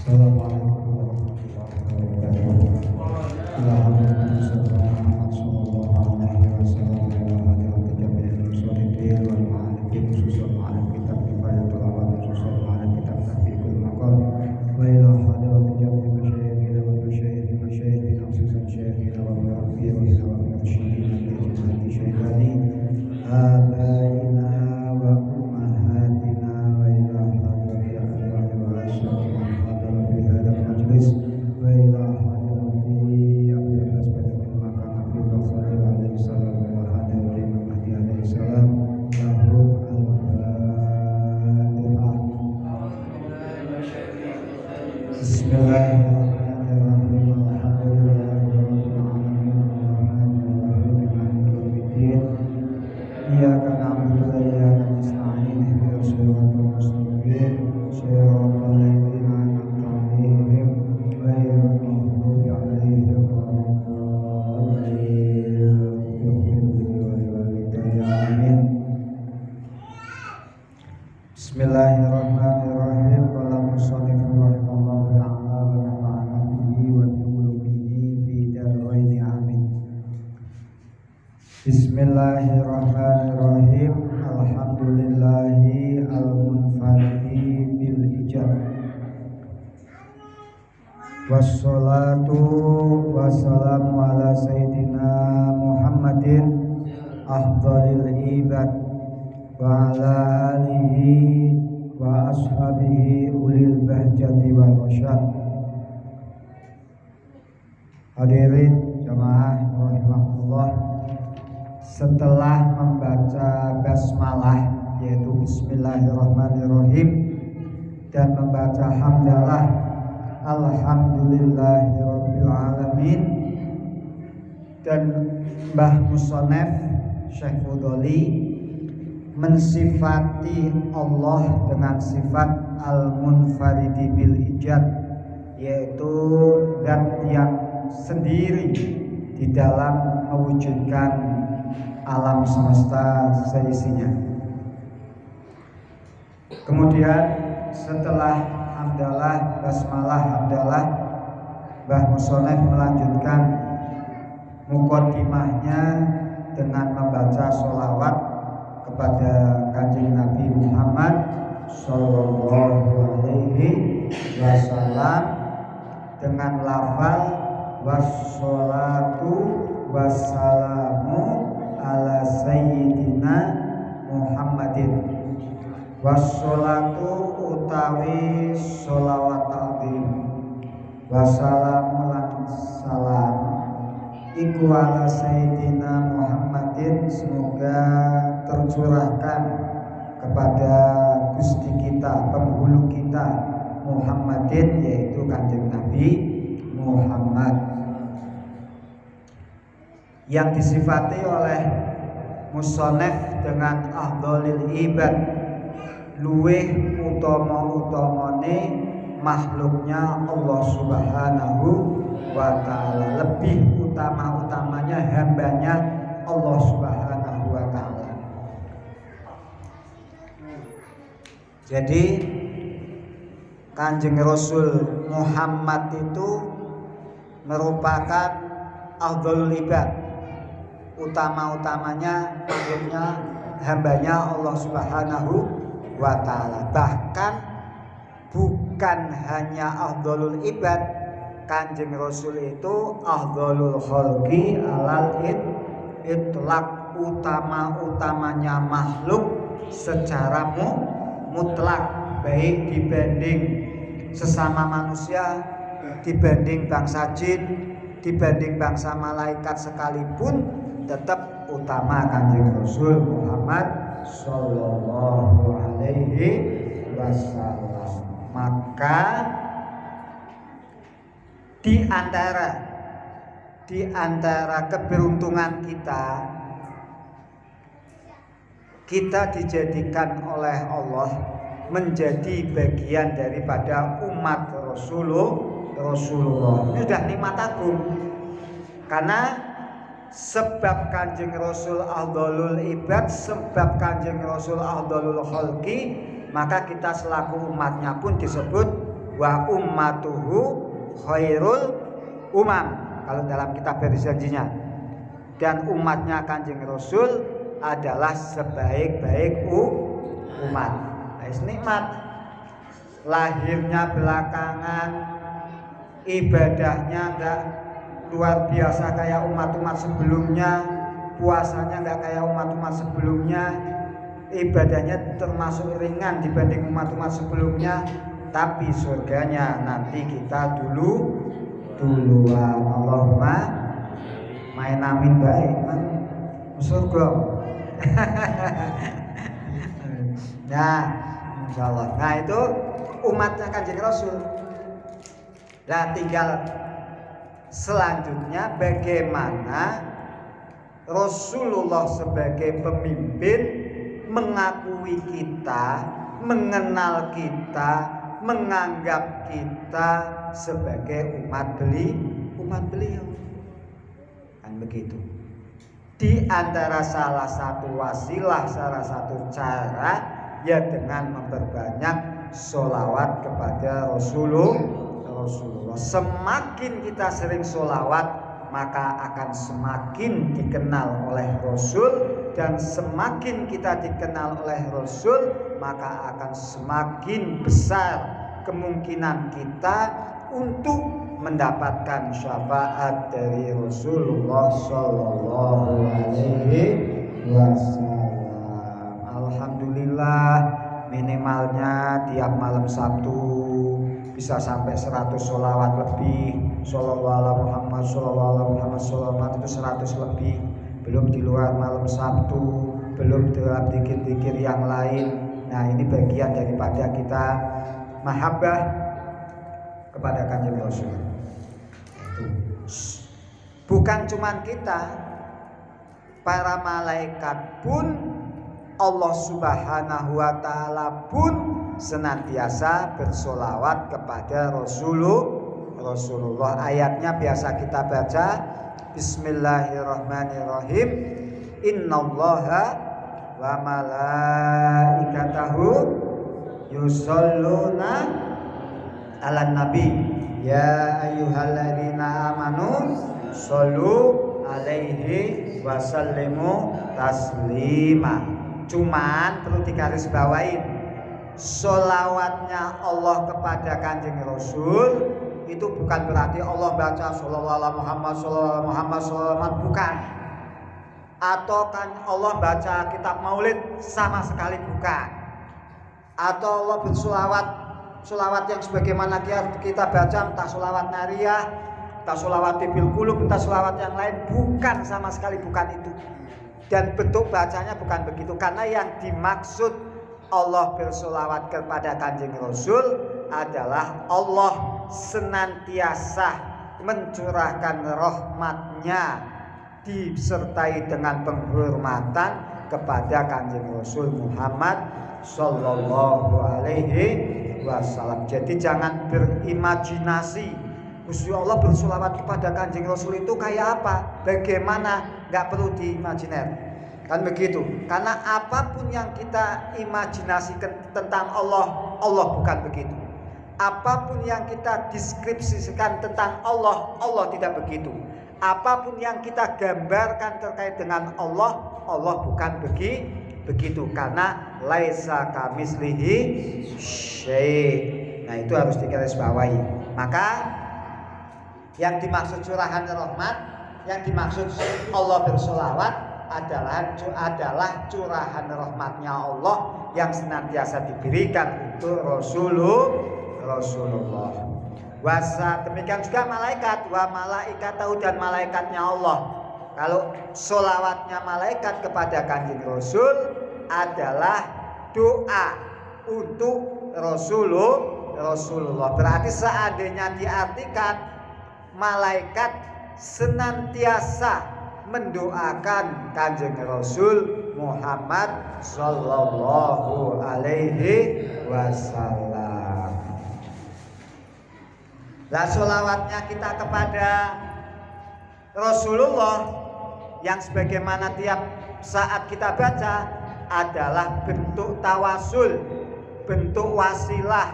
Assalamualaikum warahmatullahi wabarakatuh. Allahumma shalli ala Muhammad sallallahu alaihi wasallam wa ala alihi jami'il muslimin wal mu'alifin khususan ma'al kitab kifayatul awal khususan ma'al kitab tahqiqul maqam wa ila hadratil jami'il masyayikhin wa masyayikhin khususan syaikhin wa murabbiyin wa mursyidin wa jannati syaitani abaina wa ummahatina wa ila hadratil arwah wa asyhadu wa ila hadrati Abdul Hasbani maka Nabi Muhammad alaihi salam wa hadrati Imam Mahdi alaihi salam lahum al-fatihah. Bismillahirrahmanirrahim. Alhamdulillahirabbil alamin arrahmanirrahim maliki yaumiddin iyyaka na'budu wa iyyaka nasta'in ihdinas siratal mustaqim siratal ladzina an'amta 'alaihim ghairil maghdubi 'alaihim waladdallin. Bismillahirrahmanirrahim. Qala musannif rahimahullahu ta'ala wa nafa'ana bihi wa bi ulumihi fi darain amin. Bismillahirrahmanirrahim. Alhamdulillahi al-munfaridi bil ijab. Wassalatu wassalamu ala sayyidina Muhammadin afdhalil ibad wa ala alihi wa ashabihi ulil bahjati wal rasyad. Hadirin jamaah rahimahullah, setelah membaca basmalah yaitu bismillahirrahmanirrahim dan membaca hamdalah alhamdulillahirabbil alamin, dan Mbah Musonef Syekh Fudoli mensifati Allah dengan sifat al-munfaridi bil ijad, yaitu zat yang sendiri di dalam mewujudkan alam semesta seisinya. Kemudian setelah hamdalah, basmalah, hamdalah, Mbah Musonef melanjutkan muqaddimahnya dengan membaca sholawat kepada Kanjeng Nabi Muhammad sallallahu alaihi wasallam dengan lafal wassalatu wassalamu ala sayyidina Muhammadin. Wassalatu utawi sholawat ta'zim, wassalamu lan salam iku ala sayyidina Muhammadin, semoga tercurahkan kepada Gusti kita, penghulu kita Muhammadin, yaitu Kanjeng Nabi Muhammad, yang disifati oleh musonef dengan afdhalil ibad, luweh utama-utamane makhluknya Allah Subhanahu wa ta'ala, lebih utama-utamanya hambanya Allah Subhanahu wa ta'ala. Jadi Kanjeng Rasul Muhammad itu merupakan afdhalul ibad, utama-utamanya makhluknya hambanya Allah Subhanahu wa ta'ala. Bahkan bukan hanya afdhalul ibad, Kanjeng Rasul itu afdhalul khalqi alal itlaq, utama-utamanya makhluk secara mutlak, baik dibanding sesama manusia, dibanding bangsa jin, dibanding bangsa malaikat sekalipun, tetap utama Kanjeng Rasul Muhammad sallallahu alaihi wasallam. Maka di antara keberuntungan kita dijadikan oleh Allah menjadi bagian daripada umat Rasulullah. Ini sudah nikmat agung, karena sebab Kanjeng Rasul afdhalul ibad, sebab Kanjeng Rasul afdhalul khalqi, maka kita selaku umatnya pun disebut wa ummatuhu khairul umam. Kalau dalam kitab janjinya, dan umatnya Kanjeng Rasul adalah sebaik-baik umat. Nikmat. Lahirnya belakangan, ibadahnya enggak luar biasa kayak umat-umat sebelumnya, puasanya enggak kayak umat-umat sebelumnya, ibadahnya termasuk ringan dibanding umat-umat sebelumnya, tapi surganya nanti kita duluan. Allahumma main amin baik surga. Nah, insyaallah. Nah, itu umatnya Kanjeng Rasul. Nah, tinggal selanjutnya bagaimana Rasulullah sebagai pemimpin mengakui kita, mengenal kita, menganggap kita sebagai umat beliau. Kan begitu. Di antara salah satu wasilah, salah satu cara ya dengan memperbanyak sholawat kepada Rasulullah. Semakin kita sering sholawat, maka akan semakin dikenal oleh Rasul, dan semakin kita dikenal oleh Rasul, maka akan semakin besar kemungkinan kita untuk mendapatkan syafaat dari Rasulullah Sallallahu Alaihi Wasallam. Alhamdulillah, minimalnya tiap malam Sabtu bisa sampai 100 sholawat lebih. Shollallahu ala Muhammad, shollallahu ala Muhammad, sholawat itu 100 lebih. Belum di luar malam Sabtu, belum dalam zikir-zikir yang lain. Nah, ini bagian daripada kita mahabbah kepada Kanjeng Rasul. Bukan cuman kita, para malaikat pun, Allah Subhanahu wa Ta'ala pun senantiasa bersolawat kepada Rasulullah. Ayatnya biasa kita baca, Bismillahirrahmanirrahim. Innallaha wa malaikatahu yusholluna ala nabi ya ayyuhalladzina amanu shollu alaihi wasallimu taslima. Cuman perlu digarisbawahi, sholawatnya Allah kepada Kanjeng Rasul itu bukan berarti Allah baca shollallahu ala Muhammad, shollallahu Muhammad, shollallahu, bukan. Atau kan Allah baca kitab maulid, sama sekali bukan. Atau Allah bersolawat, solawat yang sebagaimana kita baca, entah solawat nariyah, entah solawat bil qulub, entah solawat yang lain, bukan, sama sekali bukan itu. Dan bentuk bacanya bukan begitu, karena yang dimaksud Allah bersolawat kepada Kanjeng Rasul adalah Allah senantiasa mencurahkan rahmatnya disertai dengan penghormatan kepada Kanjeng Rasul Muhammad Sallallahu Alaihi Wasallam. Jadi jangan berimajinasi Gusti Allah bersolawat kepada Kanjeng Rasul itu kayak apa, bagaimana, nggak perlu diimajiner, kan begitu. Karena apapun yang kita imajinasikan tentang Allah, Allah bukan begitu. Apapun yang kita deskripsikan tentang Allah, Allah tidak begitu. Apapun yang kita gambarkan terkait dengan Allah, Allah bukan begitu. Karena laisa kamislihi syai'. Nah, itu harus digarisbawahi. Maka yang dimaksud curahan rahmat, yang dimaksud Allah bersolawat adalah curahan rahmatnya Allah yang senantiasa diberikan untuk Rasulullah. Wasa demikian juga malaikat, wa malaikatahu, dan malaikatnya Allah. Kalau solawatnya malaikat kepada Kanjeng Rasul adalah doa untuk Rasulullah. Berarti seandainya diartikan malaikat senantiasa mendoakan Kanjeng Rasul Muhammad Sallallahu Alaihi Wasallam. Lah solawatnya kita kepada Rasulullah yang sebagaimana tiap saat kita baca adalah bentuk tawasul, bentuk wasilah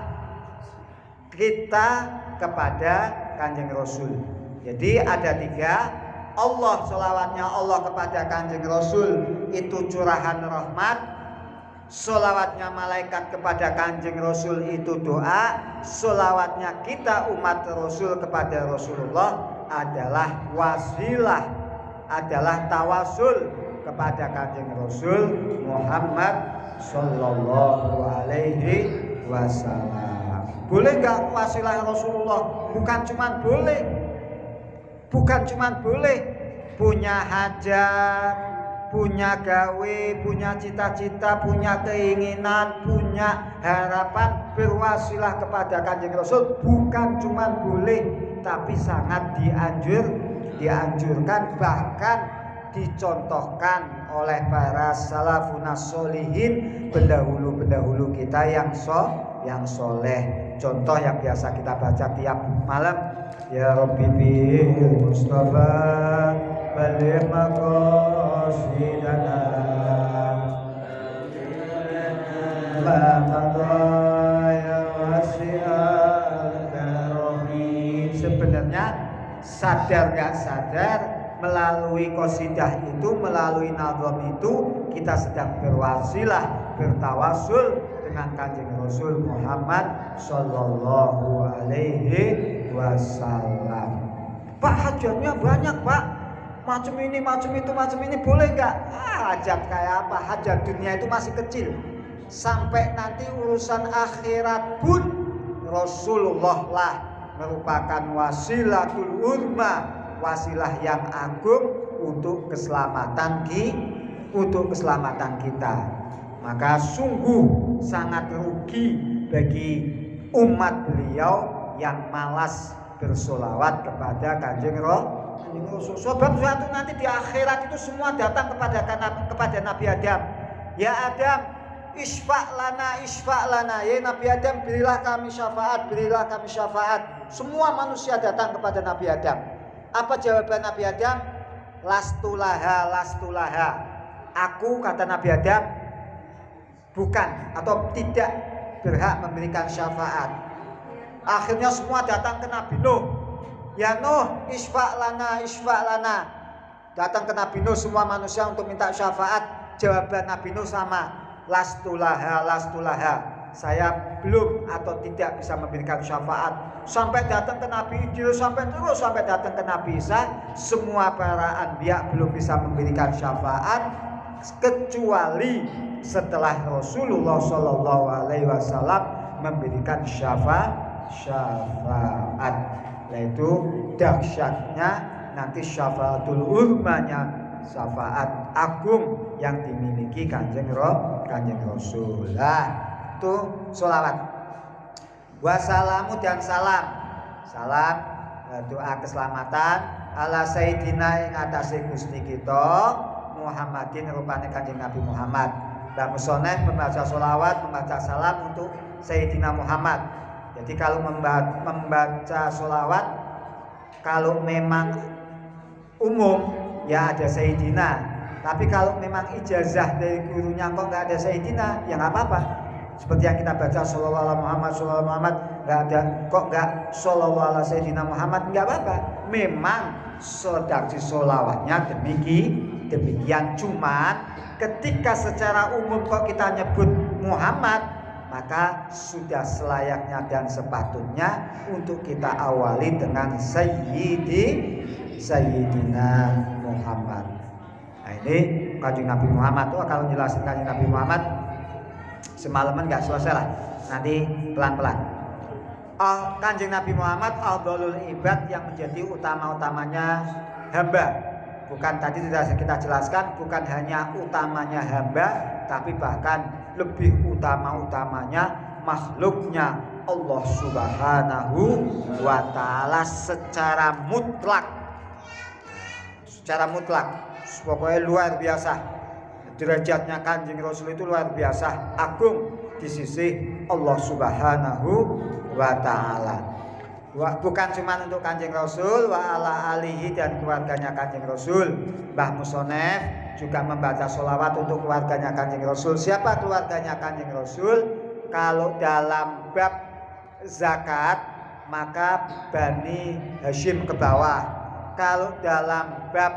kita kepada Kanjeng Rasul. Jadi ada 3. Allah, sholawatnya Allah kepada Kanjeng Rasul itu curahan rahmat. Sholawatnya malaikat kepada Kanjeng Rasul itu doa. Sholawatnya kita umat Rasul kepada Rasulullah adalah wasilah, adalah tawasul kepada Kanjeng Rasul Muhammad Sallallahu Alaihi Wasallam. Boleh nggak wasilah Rasulullah? Bukan cuman boleh, punya hajat, punya gawe, punya cita-cita, punya keinginan, punya harapan berwasilah kepada Kanjeng Rasul. Bukan cuman boleh, tapi sangat dianjurkan, bahkan dicontohkan oleh para salafunas solihin, pendahulu kita yang soleh. Contoh yang biasa kita baca tiap malam, ya Rabbi bil Mustafa baligh maqasidana la qadaya wasi'al karomi. Sebenarnya sadar gak sadar, melalui qasidah itu, melalui nazam itu, kita sedang berwasilah, bertawasul dengan Kanjeng Rasul Muhammad Sallallahu Alaihi Wasallam. Pak, hajatnya banyak Pak, macam ini, macam itu, macam ini, boleh nggak? Hajat kayak apa? Hajat dunia itu masih kecil. Sampai nanti urusan akhirat pun Rasulullah lah merupakan wasilatul uzma, wasilah yang agung untuk keselamatan kita. Maka sungguh sangat rugi bagi umat beliau yang malas bersolawat kepada Kanjeng Rasul. Sebab suatu nanti di akhirat itu semua datang kepada Nabi Adam. Ya Adam, isfa' lana, ya Nabi Adam, berilah kami syafaat. Semua manusia datang kepada Nabi Adam. Apa jawaban Nabi Adam? Lastulaha. Aku, kata Nabi Adam, bukan atau tidak berhak memberikan syafaat. Akhirnya semua datang ke Nabi Nuh. Ya Nuh, isfa' lana. Datang ke Nabi Nuh semua manusia untuk minta syafaat. Jawaban Nabi Nuh sama, lastulaha. Saya belum atau tidak bisa memberikan syafaat. Sampai datang ke Nabi Idris, sampai datang ke Nabi Isa, semua para anbiya belum bisa memberikan syafaat kecuali setelah Rasulullah Shallallahu Alaihi Wasallam memberikan syafaat. Yaitu dahsyatnya nanti syafaatul uzmanya, syafaat agung yang dimiliki Kanjeng Rasul. Itu sholawat. Wassalamu dan salam doa keselamatan ala sayyidina ing atase Gusti kita Muhammadin, rupane Kanjeng Nabi Muhammad. Mbah Musoneh membaca sholawat, membaca salam untuk Sayyidina Muhammad. Jadi kalau membaca sholawat, kalau memang umum ya ada Sayyidina. Tapi kalau memang ijazah dari gurunya kok nggak ada Sayyidina, ya nggak apa-apa. Seperti yang kita baca Shallallahu Muhammad, nggak ada, kok nggak Shallallahu ala Sayyidina Muhammad, nggak apa-apa. Memang redaksi sholawatnya demikian. Cuman ketika secara umum kok kita nyebut Muhammad, maka sudah selayaknya dan sepatutnya untuk kita awali dengan Sayyidina Muhammad. Nah ini Kanjeng Nabi Muhammad. Kalau jelasin Kanjeng Nabi Muhammad semalaman nggak selesai lah, nanti pelan-pelan. Kanjeng Nabi Muhammad afdhalul ibad, yang menjadi utama-utamanya hamba. Bukan, tadi sudah kita jelaskan, bukan hanya utamanya hamba, tapi bahkan lebih utama-utamanya makhluknya Allah Subhanahu wa Ta'ala secara mutlak. Pokoknya luar biasa. Derajatnya Kanjeng Rasul itu luar biasa, agung di sisi Allah Subhanahu wa Ta'ala. Bukan cuma untuk Kanjeng Rasul, wa ala alihi dan keluarganya Kanjeng Rasul. Mbah Musonef juga membaca sholawat untuk keluarganya Kanjeng Rasul. Siapa keluarganya Kanjeng Rasul? Kalau dalam bab zakat maka Bani Hashim ke bawah. Kalau dalam bab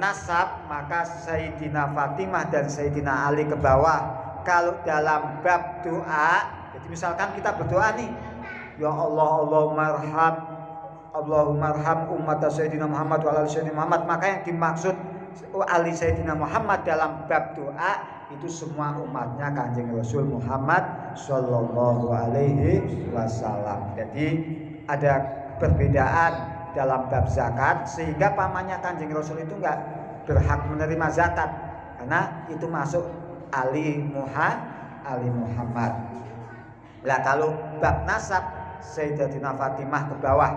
nasab maka Sayyidina Fatimah dan Sayyidina Ali ke bawah. Kalau dalam bab doa, jadi misalkan kita berdoa nih, ya Allah, Allahumma arham umat Sayyidina Muhammad wa ali Sayyidina Muhammad, maka yang dimaksud ali Sayyidina Muhammad dalam bab doa itu semua umatnya Kanjeng Rasul Muhammad Sallallahu Alaihi Wasallam. Jadi ada perbedaan dalam bab zakat, sehingga pamannya Kanjeng Rasul itu enggak berhak menerima zakat karena itu masuk Ali Muhammad. Nah kalau bab nasab Sayyidatina Fatimah ke bawah,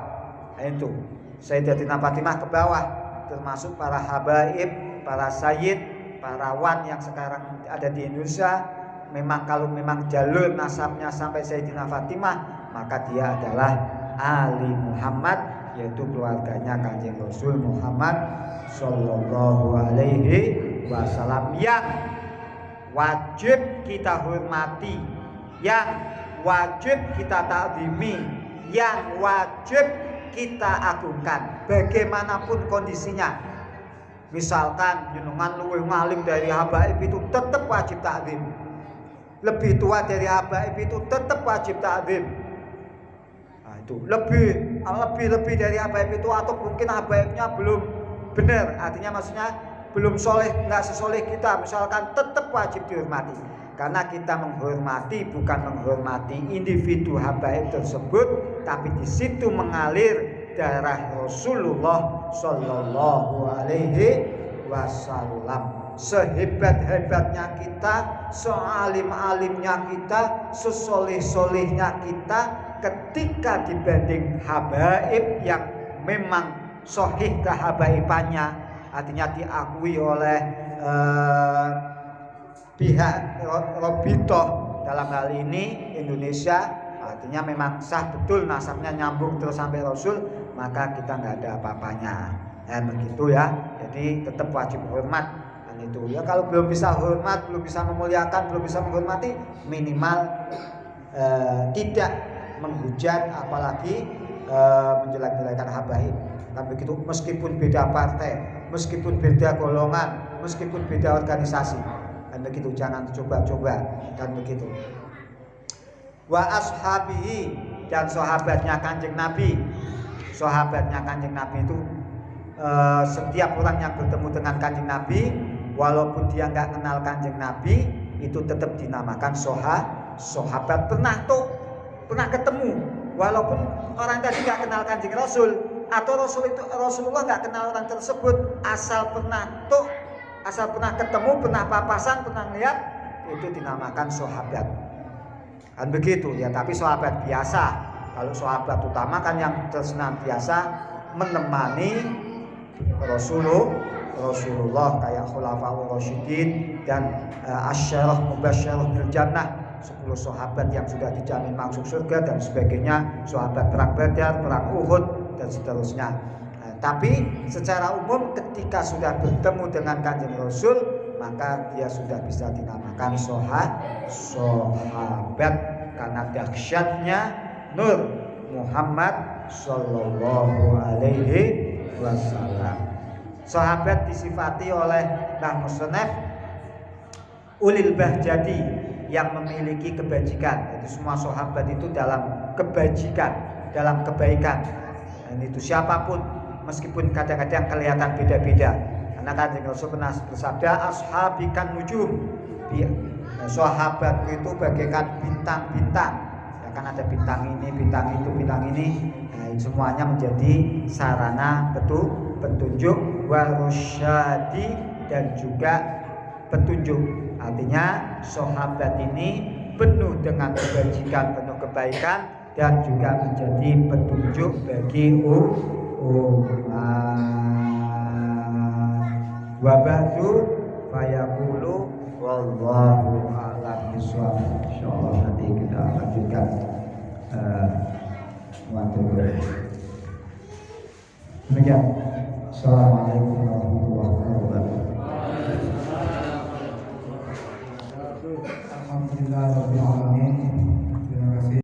itu Sayyidatina Fatimah ke bawah, termasuk para habaib, para sayyid, para wan yang sekarang ada di Indonesia. Memang kalau memang jalur nasabnya sampai Sayyidina Fatimah, maka dia adalah Ali Muhammad, yaitu keluarganya Kanjeng Rasul Muhammad Sallallahu Alaihi Wasallam, yang wajib kita hormati, yang wajib kita takzimi, yang wajib kita agungkan bagaimanapun kondisinya. Misalkan jenengan luwih ngalim dari habaib itu tetap wajib takzim, lebih tua dari habaib itu tetap wajib takzim. Nah, itu lebih dari habaib itu, atau mungkin habaibnya belum benar, artinya maksudnya belum soleh, nggak sesoleh kita, misalkan tetap wajib dihormati. Karena kita menghormati bukan menghormati individu habaib tersebut, tapi di situ mengalir darah Rasulullah Sallallahu Alaihi Wasallam. Sehebat-hebatnya kita, sealim-alimnya kita, sesoleh-solehnya kita, ketika dibanding habaib yang memang sahih kehabaibannya, artinya diakui oleh pihak Robitoh, dalam hal ini Indonesia, artinya memang sah betul nasabnya nyambung terus sampai Rasul, maka kita nggak ada apa-apanya. Begitu ya. Jadi tetap wajib hormat. Dan itu ya, kalau belum bisa hormat, belum bisa memuliakan, belum bisa menghormati, minimal tidak menghujat, apalagi menjelek-jelekan habaib. Kan begitu, meskipun beda partai, meskipun beda golongan, meskipun beda organisasi. Dan begitu, jangan coba-coba. Dan begitu. Wa ashabihi, dan sahabatnya Kanjeng Nabi. Sahabatnya Kanjeng Nabi itu setiap orang yang bertemu dengan Kanjeng Nabi, walaupun dia nggak kenal Kanjeng Nabi, itu tetap dinamakan sahabat. Pernah ketemu, walaupun orang tadi nggak kenal Kanjeng Rasul, atau Rasulullah nggak kenal orang tersebut, asal pernah ketemu, pernah papasan, pernah lihat, itu dinamakan sahabat. Kan begitu ya. Tapi sahabat biasa. Kalau sahabat utama kan yang senantiasa menemani Rasulullah, kayak Khulafaur Rasyidin dan Asyarah Mubasysyarah bil Jannah, 10 sahabat yang sudah dijamin masuk surga dan sebagainya, sahabat perang Badar, perang Uhud dan seterusnya. Tapi secara umum ketika sudah bertemu dengan Kanjeng Rasul, maka dia sudah bisa dinamakan sahabat, karena dahsyatnya Nur Muhammad Sallallahu Alaihi Wasallam. Sahabat disifati oleh Mbah Musnaf ulil bahjati, yang memiliki kebajikan. Jadi semua sahabat itu dalam kebajikan, dalam kebaikan. Dan itu siapapun, meskipun kadang-kadang kelihatan beda-beda. Karena Kanjeng Rasul pernah bersabda, ashabikan nujum, sahabatku itu bagaikan bintang-bintang. Ya kan ada bintang ini, bintang itu, bintang ini. Nah, semuanya menjadi sarana petunjuk, warosyadi, dan juga petunjuk. Artinya sahabat ini penuh dengan kebajikan, penuh kebaikan, dan juga menjadi petunjuk bagi wa ba'du fayaqulu wallahu a'lam bishawab. Insyaallah nanti kita lanjutkan demikian. Assalamualaikum warahmatullahi wabarakatuh. Alhamdulillah.